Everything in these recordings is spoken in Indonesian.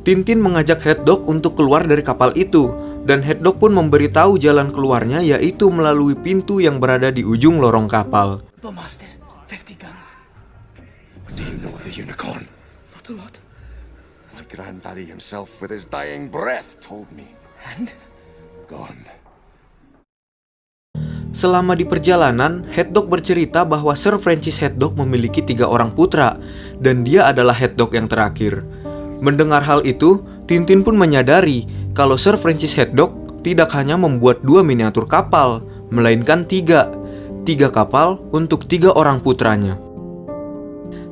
Tintin mengajak Hatdog untuk keluar dari kapal itu, dan Hatdog pun memberitahu jalan keluarnya, yaitu melalui pintu yang berada di ujung lorong kapal. Master, 50 guns. What do you know of the unicorn? Not a lot. My granddaddy himself with his dying breath told me. And? Gone. Selama di perjalanan, Hatdog bercerita bahwa Sir Francis Hatdog memiliki 3 orang putra, dan dia adalah Hatdog yang terakhir. Mendengar hal itu, Tintin pun menyadari kalau Sir Francis Hatdog tidak hanya membuat 2 miniatur kapal, melainkan 3 kapal untuk 3 orang putranya.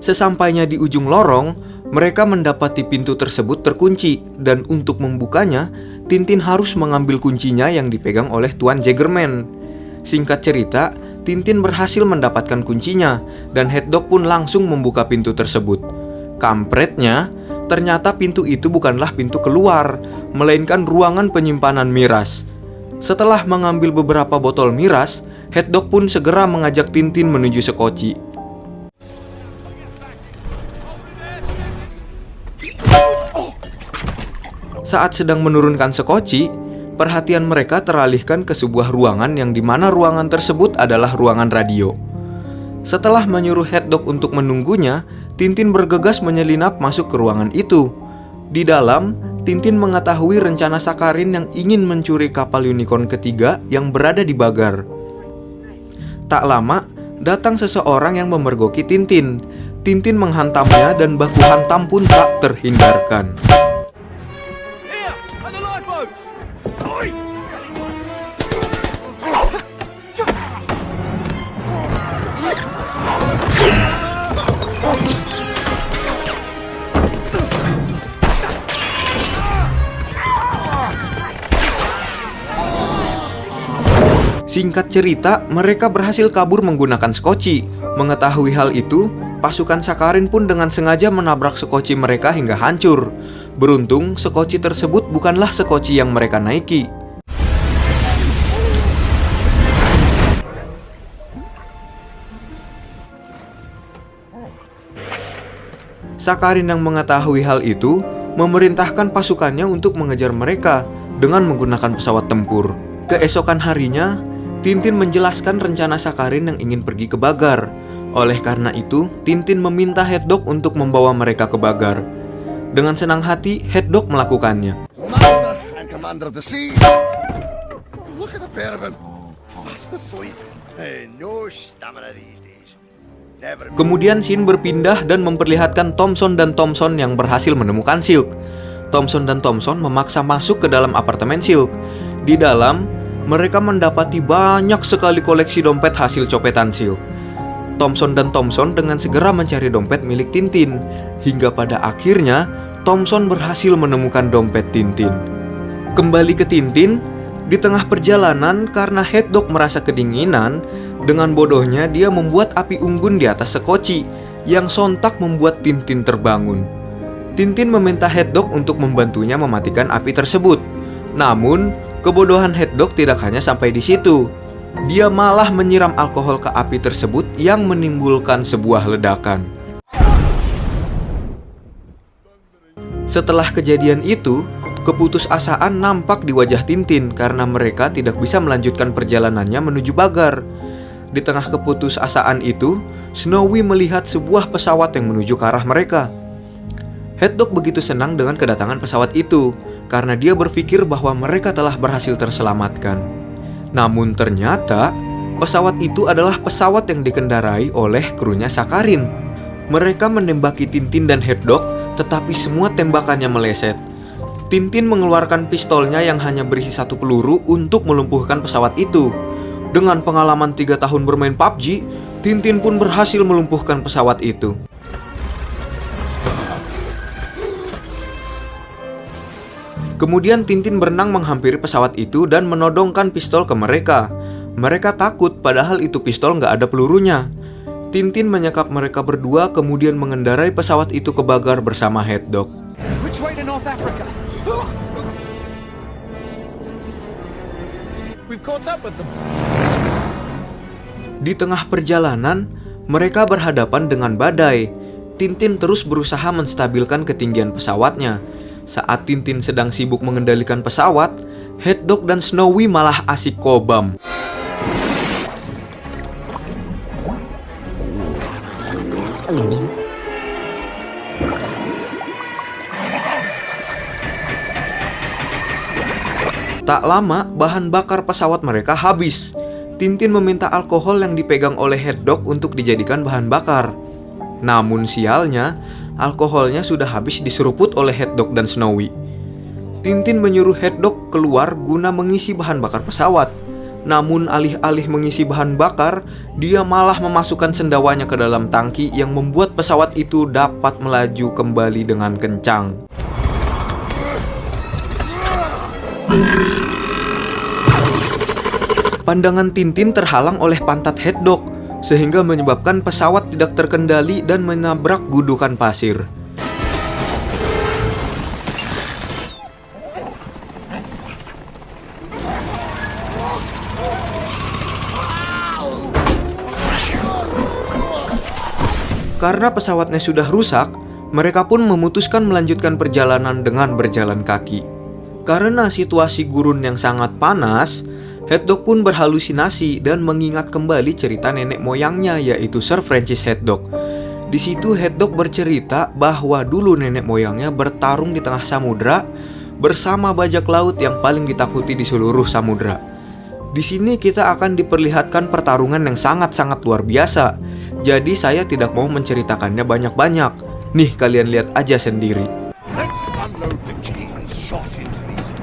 Sesampainya di ujung lorong, mereka mendapati pintu tersebut terkunci, dan untuk membukanya, Tintin harus mengambil kuncinya yang dipegang oleh Tuan Jaggerman. Singkat cerita, Tintin berhasil mendapatkan kuncinya, dan Hatdog pun langsung membuka pintu tersebut. Kampretnya, ternyata pintu itu bukanlah pintu keluar, melainkan ruangan penyimpanan miras. Setelah mengambil beberapa botol miras, Hatdog pun segera mengajak Tintin menuju sekoci. Saat sedang menurunkan sekoci, perhatian mereka teralihkan ke sebuah ruangan yang dimana ruangan tersebut adalah ruangan radio. Setelah menyuruh Hatdog untuk menunggunya, Tintin bergegas menyelinap masuk ke ruangan itu. Di dalam, Tintin mengetahui rencana Sakharin yang ingin mencuri kapal unicorn ketiga yang berada di Bagar. Tak lama, datang seseorang yang memergoki Tintin. Tintin menghantamnya dan baku hantam pun tak terhindarkan. Singkat cerita, mereka berhasil kabur menggunakan sekoci. Mengetahui hal itu, pasukan Sakharin pun dengan sengaja menabrak sekoci mereka hingga hancur. Beruntung, sekoci tersebut bukanlah sekoci yang mereka naiki. Sakharin yang mengetahui hal itu, memerintahkan pasukannya untuk mengejar mereka dengan menggunakan pesawat tempur. Keesokan harinya, Tintin menjelaskan rencana Sakharin yang ingin pergi ke Bagar. Oleh karena itu, Tintin meminta Hatdog untuk membawa mereka ke Bagar. Dengan senang hati, Hatdog melakukannya. Master and commander of the sea. Look at the pair of them. Fast asleep. No stamina these days. Never. Kemudian Shin berpindah dan memperlihatkan Thompson dan Thompson yang berhasil menemukan Silk. Thompson dan Thompson memaksa masuk ke dalam apartemen Silk. Di dalam, mereka mendapati banyak sekali koleksi dompet hasil copetan Silk. Thompson dan Thompson dengan segera mencari dompet milik Tintin. Hingga pada akhirnya, Thompson berhasil menemukan dompet Tintin. Kembali ke Tintin, di tengah perjalanan karena Hatdog merasa kedinginan, dengan bodohnya dia membuat api unggun di atas sekoci, yang sontak membuat Tintin terbangun. Tintin meminta Hatdog untuk membantunya mematikan api tersebut. Namun, kebodohan Hatdog tidak hanya sampai di situ. Dia malah menyiram alkohol ke api tersebut yang menimbulkan sebuah ledakan. Setelah kejadian itu, keputusasaan nampak di wajah Tintin karena mereka tidak bisa melanjutkan perjalanannya menuju Bagar. Di tengah keputusasaan itu, Snowy melihat sebuah pesawat yang menuju ke arah mereka. Hatdog begitu senang dengan kedatangan pesawat itu karena dia berpikir bahwa mereka telah berhasil terselamatkan. Namun ternyata pesawat itu adalah pesawat yang dikendarai oleh krunya Sakharin. Mereka menembaki Tintin dan Hatdog, tetapi semua tembakannya meleset. Tintin mengeluarkan pistolnya yang hanya berisi 1 peluru untuk melumpuhkan pesawat itu. Dengan pengalaman 3 tahun bermain PUBG, Tintin pun berhasil melumpuhkan pesawat itu. Kemudian Tintin berenang menghampiri pesawat itu dan menodongkan pistol ke mereka. Mereka takut padahal itu pistol nggak ada pelurunya. Tintin menyekap mereka berdua kemudian mengendarai pesawat itu ke Bagar bersama Hatdog. Which way to North Africa? We've caught up with them. Di tengah perjalanan, mereka berhadapan dengan badai. Tintin terus berusaha menstabilkan ketinggian pesawatnya. Saat Tintin sedang sibuk mengendalikan pesawat, Head Dog dan Snowy malah asik kobam. Tak lama, bahan bakar pesawat mereka habis. Tintin meminta alkohol yang dipegang oleh Head Dog untuk dijadikan bahan bakar. Namun sialnya, alkoholnya sudah habis diseruput oleh Head Dog dan Snowy. Tintin menyuruh Head Dog keluar guna mengisi bahan bakar pesawat. Namun alih-alih mengisi bahan bakar, dia malah memasukkan sendawanya ke dalam tangki yang membuat pesawat itu dapat melaju kembali dengan kencang. Pandangan Tintin terhalang oleh pantat Head Dog, sehingga menyebabkan pesawat tidak terkendali dan menabrak gundukan pasir. Karena pesawatnya sudah rusak, mereka pun memutuskan melanjutkan perjalanan dengan berjalan kaki. Karena situasi gurun yang sangat panas, Head Dog pun berhalusinasi dan mengingat kembali cerita nenek moyangnya, yaitu Sir Francis Head Dog. Di situ Head Dog bercerita bahwa dulu nenek moyangnya bertarung di tengah samudra bersama bajak laut yang paling ditakuti di seluruh samudra. Di sini kita akan diperlihatkan pertarungan yang sangat-sangat luar biasa. Jadi saya tidak mau menceritakannya banyak-banyak. Nih, kalian lihat aja sendiri. Let's unload the king's shot into these.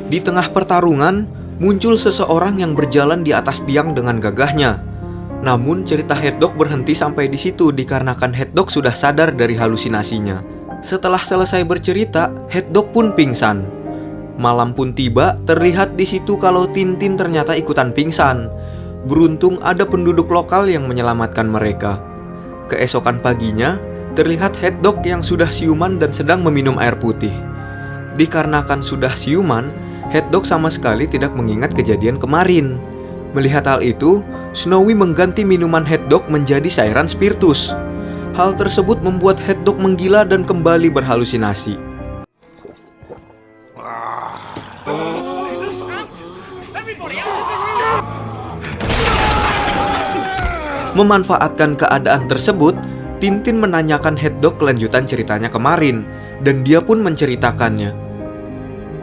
Di tengah pertarungan, muncul seseorang yang berjalan di atas tiang dengan gagahnya. Namun cerita Head Dog berhenti sampai di situ dikarenakan Head Dog sudah sadar dari halusinasinya. Setelah selesai bercerita, Head Dog pun pingsan. Malam pun tiba, terlihat di situ kalau Tintin ternyata ikutan pingsan. Beruntung ada penduduk lokal yang menyelamatkan mereka. Keesokan paginya, terlihat Head Dog yang sudah siuman dan sedang meminum air putih. Dikarenakan sudah siuman, Head Dog sama sekali tidak mengingat kejadian kemarin. Melihat hal itu, Snowy mengganti minuman Head Dog menjadi cairan spiritus. Hal tersebut membuat Head Dog menggila dan kembali berhalusinasi. Memanfaatkan keadaan tersebut, Tintin menanyakan Head Dog kelanjutan ceritanya kemarin, dan dia pun menceritakannya.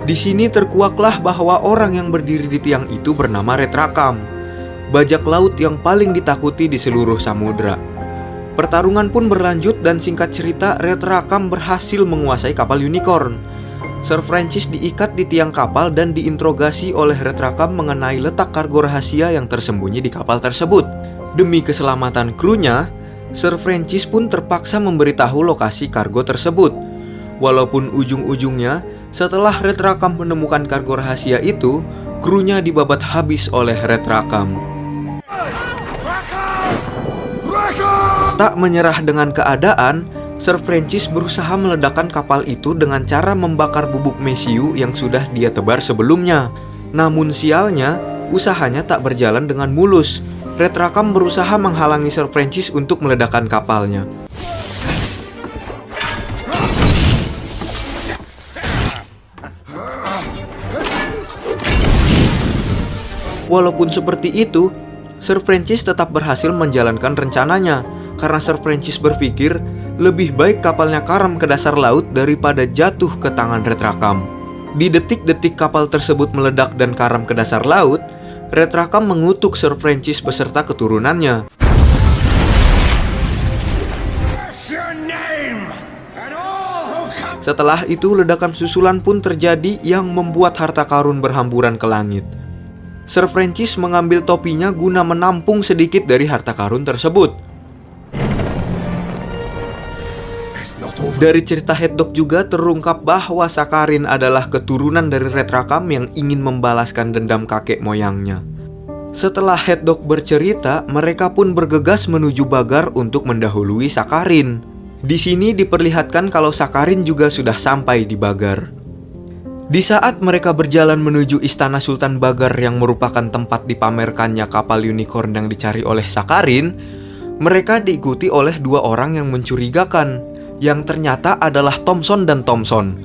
Di sini terkuaklah bahwa orang yang berdiri di tiang itu bernama Red Rakam, bajak laut yang paling ditakuti di seluruh samudra. Pertarungan pun berlanjut dan singkat cerita Red Rakam berhasil menguasai kapal unicorn. Sir Francis diikat di tiang kapal dan diinterogasi oleh Red Rakam mengenai letak kargo rahasia yang tersembunyi di kapal tersebut. Demi keselamatan krunya, Sir Francis pun terpaksa memberitahu lokasi kargo tersebut. Walaupun ujung-ujungnya, setelah Red Rakam menemukan kargo rahasia itu, krunya dibabat habis oleh Red Rakam. Tak menyerah dengan keadaan, Sir Francis berusaha meledakkan kapal itu dengan cara membakar bubuk mesiu yang sudah dia tebar sebelumnya. Namun sialnya, usahanya tak berjalan dengan mulus. Red Rakam berusaha menghalangi Sir Francis untuk meledakkan kapalnya. Walaupun seperti itu, Sir Francis tetap berhasil menjalankan rencananya karena Sir Francis berpikir lebih baik kapalnya karam ke dasar laut daripada jatuh ke tangan Red Rakam. Di detik-detik kapal tersebut meledak dan karam ke dasar laut, Red Rakam mengutuk Sir Francis beserta keturunannya. Setelah itu, ledakan susulan pun terjadi yang membuat harta karun berhamburan ke langit. Sir Francis mengambil topinya guna menampung sedikit dari harta karun tersebut. It's not over Dari cerita Head-Dog juga terungkap bahwa Sakharin adalah keturunan dari Red Rakam yang ingin membalaskan dendam kakek moyangnya. Setelah Head-Dog bercerita, mereka pun bergegas menuju Bagar untuk mendahului Sakharin. Di sini diperlihatkan kalau Sakharin juga sudah sampai di Bagar. Di saat mereka berjalan menuju istana Sultan Bagar yang merupakan tempat dipamerkannya kapal unicorn yang dicari oleh Sakharin, mereka diikuti oleh dua orang yang mencurigakan, yang ternyata adalah Thompson dan Thompson.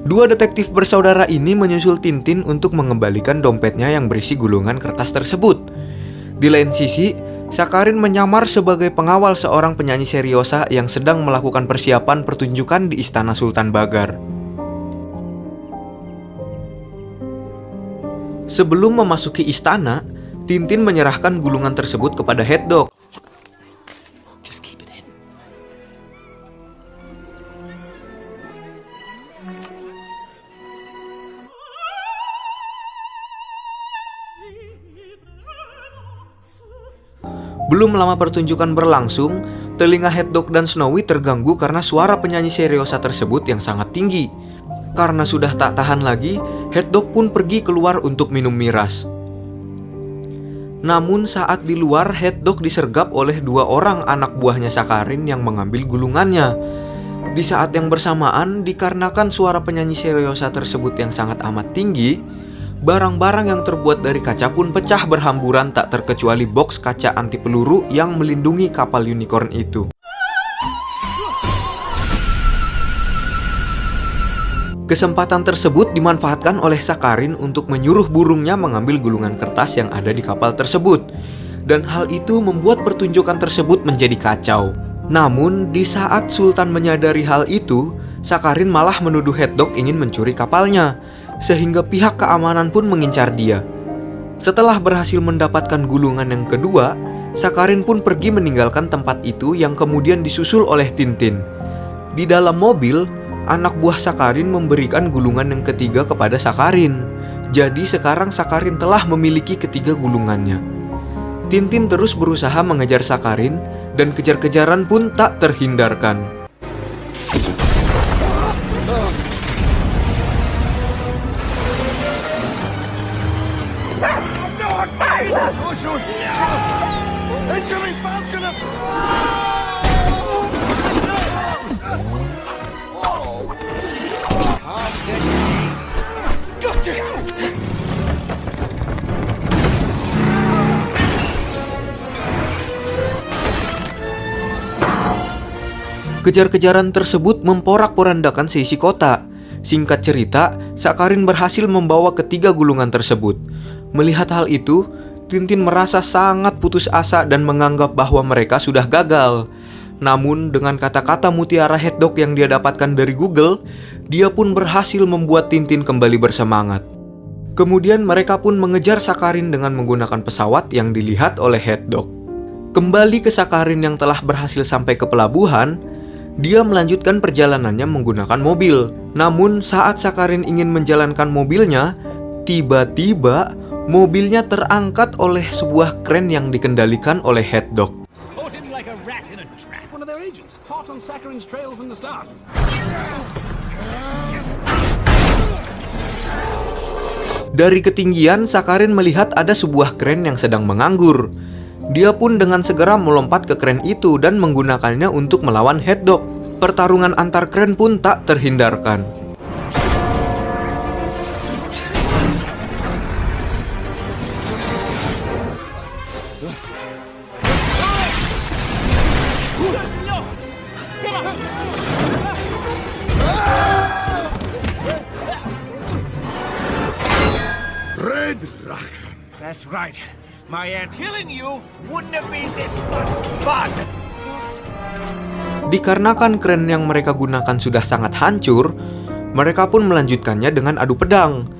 Dua detektif bersaudara ini menyusul Tintin untuk mengembalikan dompetnya yang berisi gulungan kertas tersebut. Di lain sisi, Sakharin menyamar sebagai pengawal seorang penyanyi seriosa yang sedang melakukan persiapan pertunjukan di istana Sultan Bagar. Sebelum memasuki istana, Tintin menyerahkan gulungan tersebut kepada Head-Dog. Just keep it hidden. Belum lama pertunjukan berlangsung, telinga Head-Dog dan Snowy terganggu karena suara penyanyi seriosa tersebut yang sangat tinggi. Karena sudah tak tahan lagi, Head-Dog pun pergi keluar untuk minum miras. Namun saat di luar, Head-Dog disergap oleh dua orang anak buahnya Sakharin yang mengambil gulungannya. Di saat yang bersamaan, dikarenakan suara penyanyi seriosa tersebut yang sangat amat tinggi, barang-barang yang terbuat dari kaca pun pecah berhamburan, tak terkecuali box kaca anti peluru yang melindungi kapal unicorn itu. Kesempatan tersebut dimanfaatkan oleh Sakharin untuk menyuruh burungnya mengambil gulungan kertas yang ada di kapal tersebut. Dan hal itu membuat pertunjukan tersebut menjadi kacau. Namun, di saat Sultan menyadari hal itu, Sakharin malah menuduh Head-Dog ingin mencuri kapalnya, sehingga pihak keamanan pun mengincar dia. Setelah berhasil mendapatkan gulungan yang kedua, Sakharin pun pergi meninggalkan tempat itu yang kemudian disusul oleh Tintin. Di dalam mobil, anak buah Sakharin memberikan gulungan yang ketiga kepada Sakharin. Jadi sekarang Sakharin telah memiliki ketiga gulungannya. Tintin terus berusaha mengejar Sakharin dan kejar-kejaran pun tak terhindarkan. Kejar-kejaran tersebut memporak-porandakan seisi kota. Singkat cerita, Sakharin berhasil membawa ketiga gulungan tersebut. Melihat hal itu, Tintin merasa sangat putus asa dan menganggap bahwa mereka sudah gagal. Namun, dengan kata-kata mutiara Head-Dog yang dia dapatkan dari Google, dia pun berhasil membuat Tintin kembali bersemangat. Kemudian mereka pun mengejar Sakharin dengan menggunakan pesawat yang dilihat oleh Head-Dog. Kembali ke Sakharin yang telah berhasil sampai ke pelabuhan, dia melanjutkan perjalanannya menggunakan mobil. Namun saat Sakharin ingin menjalankan mobilnya, tiba-tiba mobilnya terangkat oleh sebuah kren yang dikendalikan oleh Head-Dog. Caught him like a rat in a trap. One of their agents, hot on Sakharin's trail from the start. Dari ketinggian, Sakharin melihat ada sebuah kren yang sedang menganggur. Dia pun dengan segera melompat ke kren itu dan menggunakannya untuk melawan Head-Dog. Pertarungan antar kren pun tak terhindarkan. Red Rakam. That's right. My aunt killing you wouldn't have been this much fun. Dikarenakan kren yang mereka gunakan sudah sangat hancur, mereka pun melanjutkannya dengan adu pedang.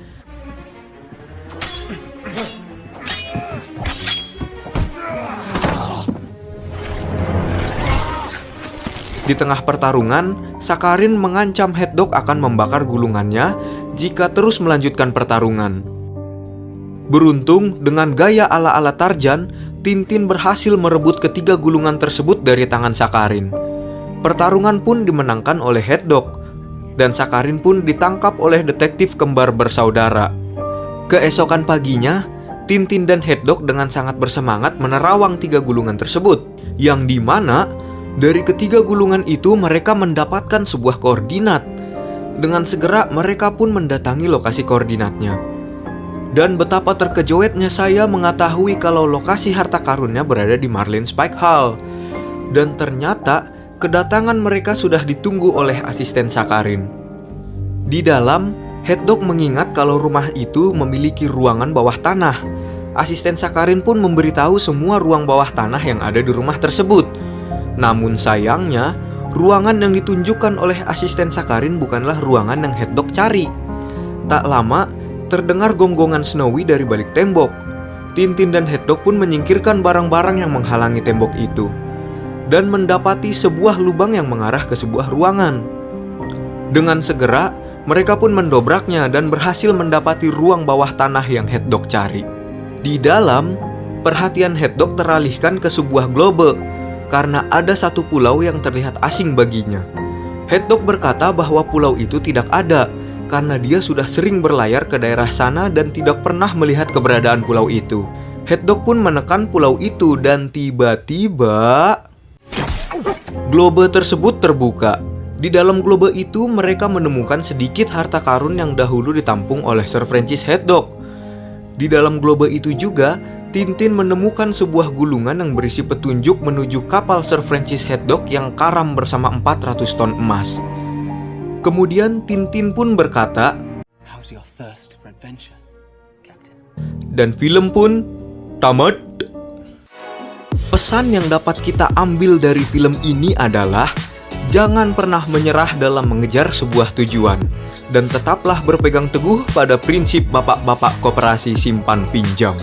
Di tengah pertarungan, Sakharin mengancam Head-Dog akan membakar gulungannya jika terus melanjutkan pertarungan. Beruntung, dengan gaya ala-ala Tarzan, Tintin berhasil merebut ketiga gulungan tersebut dari tangan Sakharin. Pertarungan pun dimenangkan oleh Head-Dog, dan Sakharin pun ditangkap oleh detektif kembar bersaudara. Keesokan paginya, Tintin dan Head-Dog dengan sangat bersemangat menerawang 3 gulungan tersebut, yang dimana dari ketiga gulungan itu mereka mendapatkan sebuah koordinat. Dengan segera mereka pun mendatangi lokasi koordinatnya. Dan betapa terkejutnya saya mengetahui kalau lokasi harta karunnya berada di Marlin Spike Hall. Dan ternyata kedatangan mereka sudah ditunggu oleh asisten Sakharin. Di dalam, Head-Dog mengingat kalau rumah itu memiliki ruangan bawah tanah. Asisten Sakharin pun memberitahu semua ruang bawah tanah yang ada di rumah tersebut. Namun sayangnya, ruangan yang ditunjukkan oleh asisten Sakharin bukanlah ruangan yang Head-Dog cari. Tak lama, terdengar gonggongan Snowy dari balik tembok. Tintin dan Head-Dog pun menyingkirkan barang-barang yang menghalangi tembok itu, dan mendapati sebuah lubang yang mengarah ke sebuah ruangan. Dengan segera, mereka pun mendobraknya dan berhasil mendapati ruang bawah tanah yang Head-Dog cari. Di dalam, perhatian Head-Dog teralihkan ke sebuah globe, karena ada satu pulau yang terlihat asing baginya. Head-Dog berkata bahwa pulau itu tidak ada, karena dia sudah sering berlayar ke daerah sana dan tidak pernah melihat keberadaan pulau itu. Head-Dog pun menekan pulau itu dan tiba-tiba globe tersebut terbuka. Di dalam globe itu mereka menemukan sedikit harta karun yang dahulu ditampung oleh Sir Francis Head-Dog. Di dalam globe itu juga Tintin menemukan sebuah gulungan yang berisi petunjuk menuju kapal Sir Francis Head-Dog yang karam bersama 400 ton emas. Kemudian Tintin pun berkata, How's your thirst for adventure, Captain? dan film pun tamat. Pesan yang dapat kita ambil dari film ini adalah jangan pernah menyerah dalam mengejar sebuah tujuan, dan tetaplah berpegang teguh pada prinsip bapak-bapak koperasi simpan pinjam.